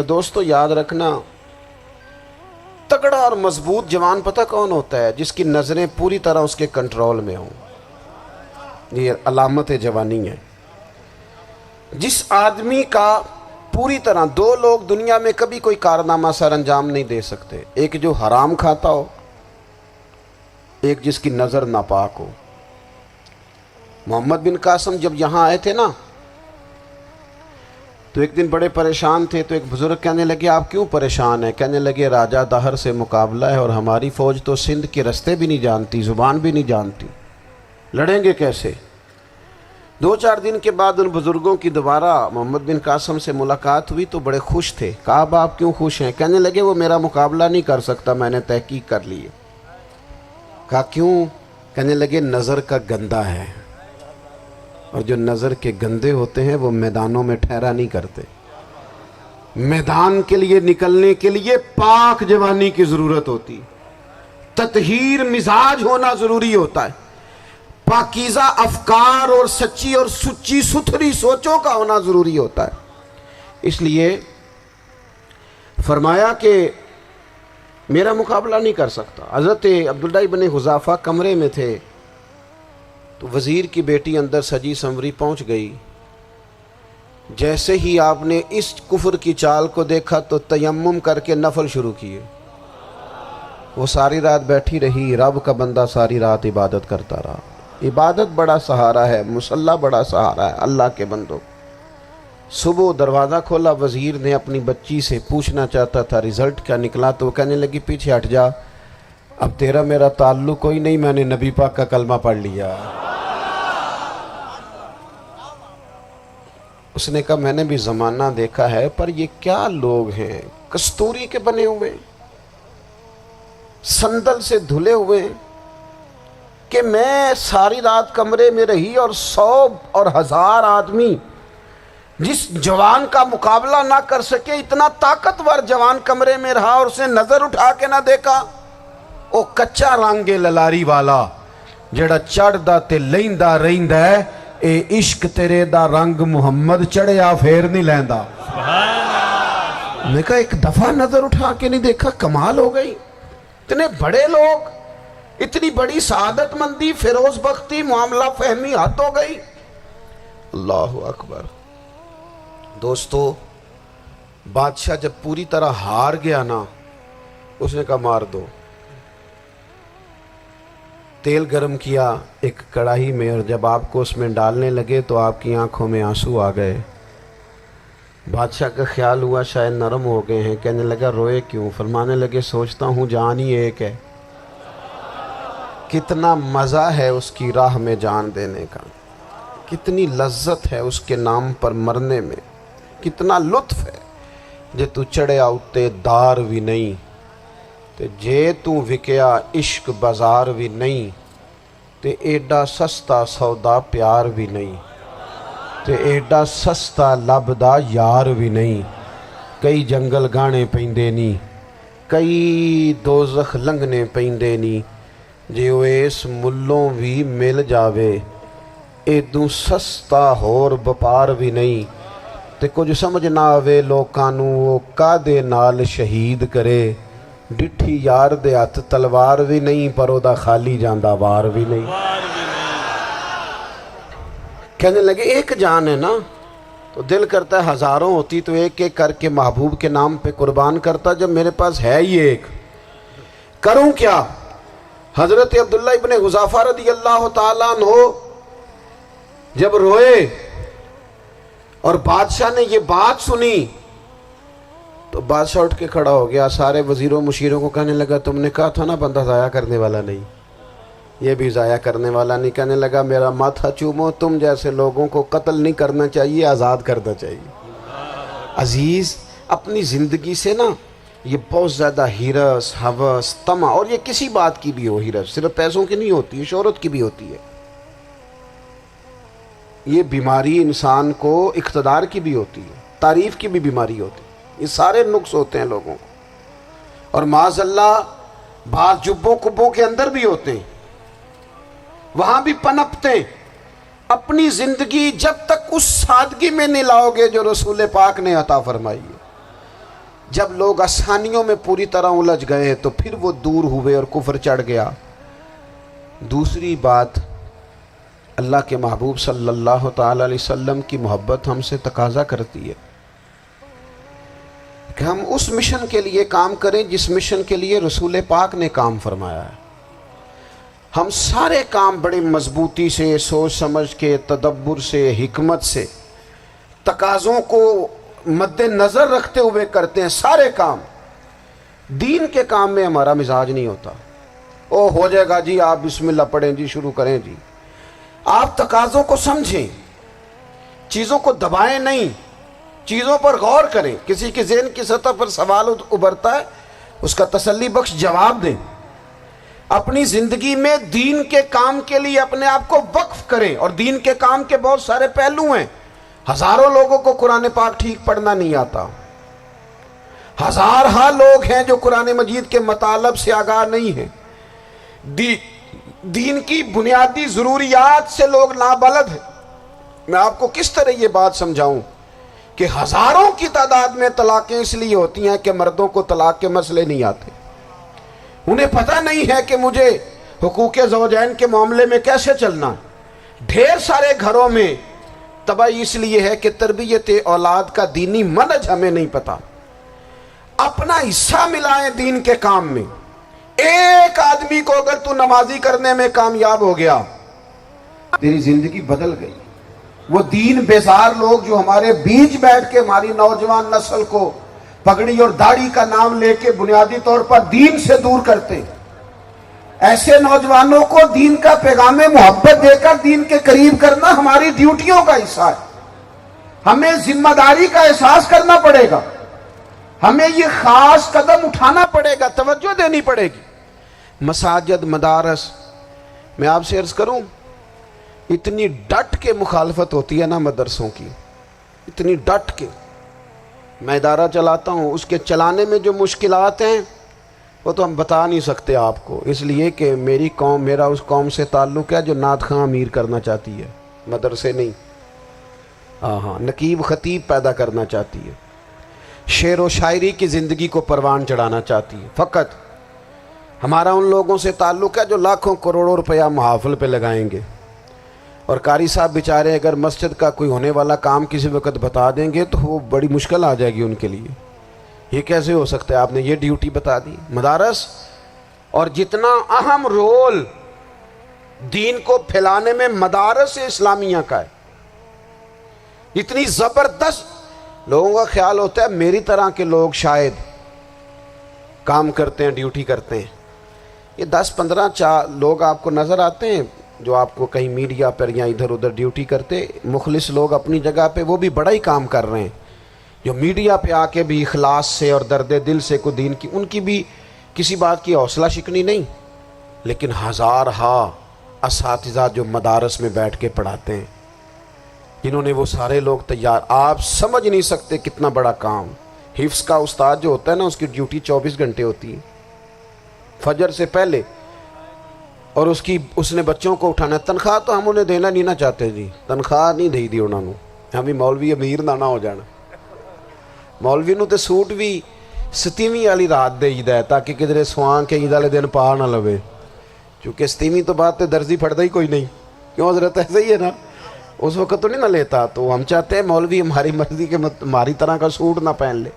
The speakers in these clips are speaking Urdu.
دوستو یاد رکھنا، تگڑا اور مضبوط جوان پتہ کون ہوتا ہے؟ جس کی نظریں پوری طرح اس کے کنٹرول میں ہوں۔ یہ علامت جوانی ہے۔ جس آدمی کا پوری طرح، دو لوگ دنیا میں کبھی کوئی کارنامہ سر انجام نہیں دے سکتے، ایک جو حرام کھاتا ہو، ایک جس کی نظر ناپاک ہو۔ محمد بن قاسم جب یہاں آئے تھے نا، تو ایک دن بڑے پریشان تھے، تو ایک بزرگ کہنے لگے آپ کیوں پریشان ہیں؟ کہنے لگے راجہ دہر سے مقابلہ ہے اور ہماری فوج تو سندھ کے رستے بھی نہیں جانتی، زبان بھی نہیں جانتی، لڑیں گے کیسے؟ دو چار دن کے بعد ان بزرگوں کی دوبارہ محمد بن قاسم سے ملاقات ہوئی تو بڑے خوش تھے۔ کہا اب آپ کیوں خوش ہیں؟ کہنے لگے وہ میرا مقابلہ نہیں کر سکتا، میں نے تحقیق کر لی ہے۔ کہا کیوں؟ کہنے لگے نظر کا گندہ ہے، اور جو نظر کے گندے ہوتے ہیں وہ میدانوں میں ٹھہرا نہیں کرتے۔ میدان کے لیے نکلنے کے لیے پاک جوانی کی ضرورت ہوتی، تطہیر مزاج ہونا ضروری ہوتا ہے، پاکیزہ افکار اور سچی اور سچی ستھری سوچوں کا ہونا ضروری ہوتا ہے۔ اس لیے فرمایا کہ میرا مقابلہ نہیں کر سکتا۔ حضرت عبداللہ ابن حذافہ کمرے میں تھے، تو وزیر کی بیٹی اندر سجی سنوری پہنچ گئی۔ جیسے ہی آپ نے اس کفر کی چال کو دیکھا تو تیمم کر کے نفل شروع کیے۔ وہ ساری رات بیٹھی رہی، رب کا بندہ ساری رات عبادت کرتا رہا۔ عبادت بڑا سہارا ہے، مصلی بڑا سہارا ہے اللہ کے بندوں۔ صبح دروازہ کھولا، وزیر نے اپنی بچی سے پوچھنا چاہتا تھا رزلٹ کیا نکلا، تو وہ کہنے لگی پیچھے ہٹ جا، اب تیرا میرا تعلق کوئی نہیں، میں نے نبی پاک کا کلمہ پڑھ لیا۔ اس نے کہا میں نے بھی زمانہ دیکھا ہے، پر یہ کیا لوگ ہیں، کستوری کے بنے ہوئے، سندل سے دھلے ہوئے، کہ میں ساری رات کمرے میں رہی اور 100 اور 1000 آدمی جس جوان کا مقابلہ نہ کر سکے، اتنا طاقتور جوان کمرے میں رہا اور اسے نظر اٹھا کے نہ دیکھا۔ او کچا رنگے للاری والا جڑا چڑھدا تے لیندا رہندا ہے، اے عشق تیرے دا رنگ محمد چڑھیا پھر نہیں لیندا۔ میں کہا ایک دفعہ نظر اٹھا کے نہیں دیکھا، کمال ہو گئی۔ اتنے بڑے لوگ، اتنی بڑی سعادت مندی، فیروز بختی، معاملہ فہمی حد ہو گئی۔ اللہ اکبر۔ دوستو بادشاہ جب پوری طرح ہار گیا نا، اس نے کہا مار دو۔ تیل گرم کیا ایک کڑاہی میں، اور جب آپ کو اس میں ڈالنے لگے تو آپ کی آنکھوں میں آنسو آ گئے۔ بادشاہ کا خیال ہوا شاید نرم ہو گئے ہیں، کہنے لگا روئے کیوں؟ فرمانے لگے سوچتا ہوں جان ہی ایک ہے، کتنا مزہ ہے اس کی راہ میں جان دینے کا، کتنی لذت ہے اس کے نام پر مرنے میں، کتنا لطف ہے۔ جے تو چڑھیا اتے دار بھی نہیں، تے جے تو وکیا عشق بازار بھی نہیں، تے ایڈا سستا سودا پیار بھی نہیں، تے ایڈا سستا لبدا یار بھی نہیں۔ کئی جنگل گانے پیندے نہیں، کئی دوزخ لنگنے پیندے نہیں، جے وہ اس ملوں بھی مل جاوے، ایدوں سستا ہور بپار بھی نہیں۔ تے کچھ سمجھ نہ آوے لوکانوں وہ کادے نال شہید کرے، ڈٹھی یار دے ہاتھ تلوار بھی نہیں، پر او دا خالی جاندہ وار بھی نہیں۔ کہنے لگے ایک جان ہے نا، تو دل کرتا ہے ہزاروں ہوتی تو ایک ایک کر کے محبوب کے نام پہ قربان کرتا، جب میرے پاس ہے ہی ایک، کروں کیا؟ حضرت عبداللہ ابن حذافہ رضی اللہ تعالیٰ عنہ جب روئے اور بادشاہ نے یہ بات سنی، تو بادشاہ اٹھ کے کھڑا ہو گیا، سارے وزیروں مشیروں کو کہنے لگا تم نے کہا تھا نا بندہ ضائع کرنے والا نہیں، یہ بھی ضائع کرنے والا نہیں۔ کہنے لگا میرا ماتھا چومو، تم جیسے لوگوں کو قتل نہیں کرنا چاہیے، آزاد کرنا چاہیے۔ عزیز اپنی زندگی سے نا یہ بہت زیادہ ہرس، ہوس، طمع، اور یہ کسی بات کی بھی ہو، ہرس صرف پیسوں کی نہیں ہوتی ہے، شہرت کی بھی ہوتی ہے، یہ بیماری انسان کو اقتدار کی بھی ہوتی ہے، تعریف کی بھی بیماری ہوتی ہے، یہ سارے نقص ہوتے ہیں لوگوں کو، اور معاذ اللہ بعض جبوں کبوں کے اندر بھی ہوتے ہیں، وہاں بھی پنپتے ہیں۔ اپنی زندگی جب تک اس سادگی میں نہیں لاؤ گے جو رسول پاک نے عطا فرمائی ہے، جب لوگ آسانیوں میں پوری طرح الجھ گئے تو پھر وہ دور ہوئے اور کفر چڑھ گیا۔ دوسری بات، اللہ کے محبوب صلی اللہ تعالی علیہ وسلم کی محبت ہم سے تقاضا کرتی ہے کہ ہم اس مشن کے لیے کام کریں جس مشن کے لیے رسول پاک نے کام فرمایا ہے۔ ہم سارے کام بڑے مضبوطی سے، سوچ سمجھ کے، تدبر سے، حکمت سے، تقاضوں کو مد نظر رکھتے ہوئے کرتے ہیں سارے کام۔ دین کے کام میں ہمارا مزاج نہیں ہوتا، او ہو جائے گا جی، آپ بسم اللہ پڑھیں جی، شروع کریں جی۔ آپ تقاضوں کو سمجھیں، چیزوں کو دبائیں نہیں، چیزوں پر غور کریں۔ کسی کے ذہن کی سطح پر سوال ابھرتا ہے، اس کا تسلی بخش جواب دیں۔ اپنی زندگی میں دین کے کام کے لیے اپنے آپ کو وقف کریں، اور دین کے کام کے بہت سارے پہلو ہیں۔ ہزاروں لوگوں کو قرآن پاک ٹھیک پڑھنا نہیں آتا، ہزارہا لوگ ہیں جو قرآن مجید کے مطالب سے آگاہ نہیں ہیں، دین کی بنیادی ضروریات سے لوگ نابلد ہیں۔ میں آپ کو کس طرح یہ بات سمجھاؤں کہ ہزاروں کی تعداد میں طلاقیں اس لیے ہوتی ہیں کہ مردوں کو طلاق کے مسئلے نہیں آتے، انہیں پتہ نہیں ہے کہ مجھے حقوق زوجین کے معاملے میں کیسے چلنا ہے۔ ڈھیر سارے گھروں میں تباہی اس لیے ہے کہ تربیت اولاد کا دینی منہج ہمیں نہیں پتا۔ اپنا حصہ ملائیں دین کے کام میں۔ ایک آدمی کو اگر تو نمازی کرنے میں کامیاب ہو گیا، تیری زندگی بدل گئی۔ وہ دین بیزار لوگ جو ہمارے بیچ بیٹھ کے ہماری نوجوان نسل کو پگڑی اور داڑھی کا نام لے کے بنیادی طور پر دین سے دور کرتے، ایسے نوجوانوں کو دین کا پیغام محبت دے کر دین کے قریب کرنا ہماری ڈیوٹیوں کا حصہ ہے۔ ہمیں ذمہ داری کا احساس کرنا پڑے گا، ہمیں یہ خاص قدم اٹھانا پڑے گا، توجہ دینی پڑے گی۔ مساجد، مدارس، میں آپ سے عرض کروں، اتنی ڈٹ کے مخالفت ہوتی ہے نا مدرسوں کی، اتنی ڈٹ کے۔ میں ادارہ چلاتا ہوں، اس کے چلانے میں جو مشکلات ہیں وہ تو ہم بتا نہیں سکتے آپ کو، اس لیے کہ میری قوم، میرا اس قوم سے تعلق ہے جو نعت خواں امیر کرنا چاہتی ہے، مدرسے نہیں۔ ہاں، نقیب خطیب پیدا کرنا چاہتی ہے، شعر و شاعری کی زندگی کو پروان چڑھانا چاہتی ہے۔ فقط ہمارا ان لوگوں سے تعلق ہے جو لاکھوں کروڑوں روپیہ محافل پہ لگائیں گے، اور قاری صاحب بیچارے اگر مسجد کا کوئی ہونے والا کام کسی وقت بتا دیں گے تو وہ بڑی مشکل آ جائے گی ان کے لیے۔ یہ کیسے ہو سکتا ہے، آپ نے یہ ڈیوٹی بتا دی؟ مدارس، اور جتنا اہم رول دین کو پھیلانے میں مدارس اسلامیہ کا ہے، اتنی زبردست، لوگوں کا خیال ہوتا ہے میری طرح کے لوگ شاید کام کرتے ہیں، ڈیوٹی کرتے ہیں۔ یہ 10-15 لوگ آپ کو نظر آتے ہیں جو آپ کو کہیں میڈیا پر یا ادھر ادھر ڈیوٹی کرتے، مخلص لوگ اپنی جگہ پہ، وہ بھی بڑا ہی کام کر رہے ہیں، جو میڈیا پہ آ کے بھی اخلاص سے اور درد دل سے کو دین کی، ان کی بھی کسی بات کی حوصلہ شکنی نہیں، لیکن ہزارہا اساتذہ جو مدارس میں بیٹھ کے پڑھاتے ہیں، جنہوں نے وہ سارے لوگ تیار، آپ سمجھ نہیں سکتے کتنا بڑا کام۔ حفظ کا استاد جو ہوتا ہے نا، اس کی ڈیوٹی 24 گھنٹے ہوتی ہے، فجر سے پہلے، اور اس نے بچوں کو اٹھانا ہے۔ تنخواہ تو ہم انہیں دینا نہیں نہ چاہتے جی، تنخواہ نہیں دی انہوں نے، ہمیں مولوی امیر نہ ہو جانا، مولوی نو تے سوٹ بھی 27ویں والی رات دے ہے تاکہ کدھر سوان کے عید والے دن پا نہ لوے، چونکہ 27ویں تو بعد تے درزی پھڑتا ہی کوئی نہیں، کیوں حضرت؟ ایسا ہی ہے نا، اس وقت تو نہیں نہ لیتا، تو ہم چاہتے ہیں مولوی ہماری مرضی کے ہماری طرح کا سوٹ نہ پہن لے۔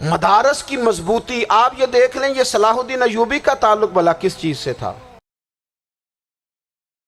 مدارس کی مضبوطی، آپ یہ دیکھ لیں، یہ صلاح الدین ایوبی کا تعلق بھلا کس چیز سے تھا؟